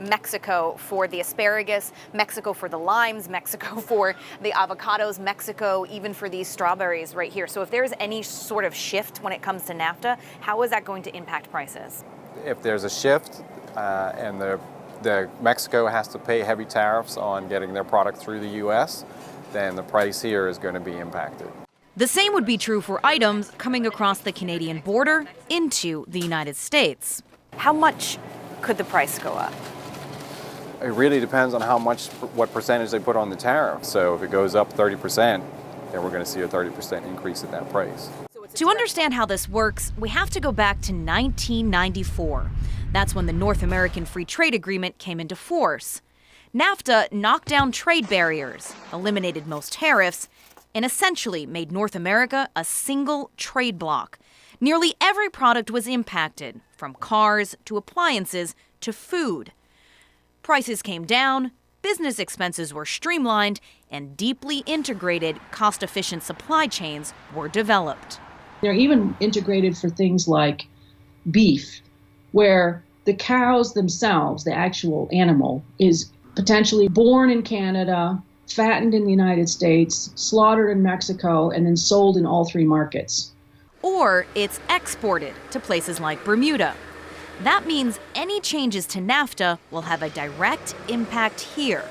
Mexico for the asparagus, Mexico for the limes, Mexico for the avocados, Mexico even for these strawberries right here. So if there's any sort of shift when it comes to NAFTA, how is that going to impact prices? If there's a shift and the Mexico has to pay heavy tariffs on getting their product through the U.S., then the price here is going to be impacted. The same would be true for items coming across the Canadian border into the United States. How much could the price go up? It really depends on what percentage they put on the tariff. So if it goes up 30%, then we're going to see a 30% increase in that price. To understand how this works, we have to go back to 1994. That's when the North American Free Trade Agreement came into force. NAFTA knocked down trade barriers, eliminated most tariffs, and essentially made North America a single trade bloc. Nearly every product was impacted, from cars to appliances to food. Prices came down, business expenses were streamlined, and deeply integrated, cost-efficient supply chains were developed. They're even integrated for things like beef, where the cows themselves, the actual animal, is potentially born in Canada, fattened in the United States, slaughtered in Mexico, and then sold in all three markets. Or it's exported to places like Bermuda. That means any changes to NAFTA will have a direct impact here.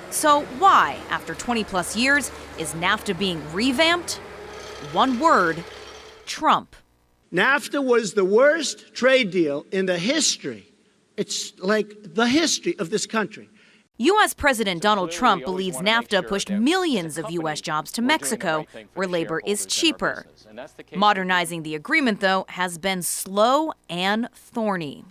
So why, after 20 plus years, is NAFTA being revamped? One word: Trump. NAFTA was the worst trade deal in the history. It's like the history of this country. U.S. President Donald Trump believes NAFTA pushed millions of U.S. jobs to Mexico, where labor is cheaper. Modernizing the agreement, though, has been slow and thorny.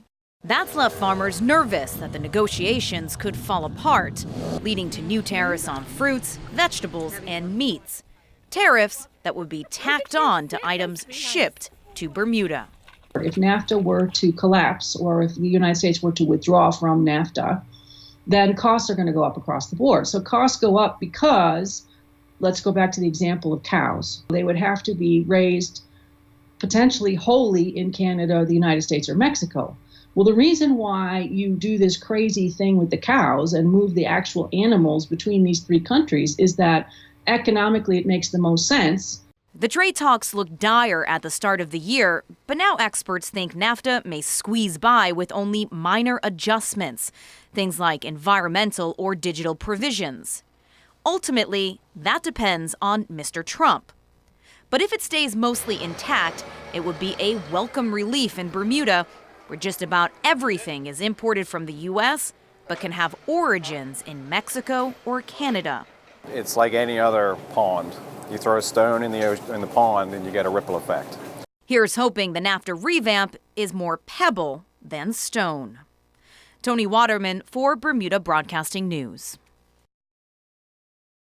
That's left farmers nervous that the negotiations could fall apart, leading to new tariffs on fruits, vegetables, and meats. Tariffs that would be tacked on to items shipped to Bermuda. If NAFTA were to collapse, or if the United States were to withdraw from NAFTA, then costs are going to go up across the board. So costs go up because, let's go back to the example of cows. They would have to be raised potentially wholly in Canada, the United States, or Mexico. Well, the reason why you do this crazy thing with the cows and move the actual animals between these three countries is that economically it makes the most sense. The trade talks looked dire at the start of the year, but now experts think NAFTA may squeeze by with only minor adjustments, things like environmental or digital provisions. Ultimately, that depends on Mr. Trump. But if it stays mostly intact, it would be a welcome relief in Bermuda, where just about everything is imported from the U.S., but can have origins in Mexico or Canada. It's like any other pond. You throw a stone in the pond and you get a ripple effect. Here's hoping the NAFTA revamp is more pebble than stone. Toni Waterman for Bermuda Broadcasting News.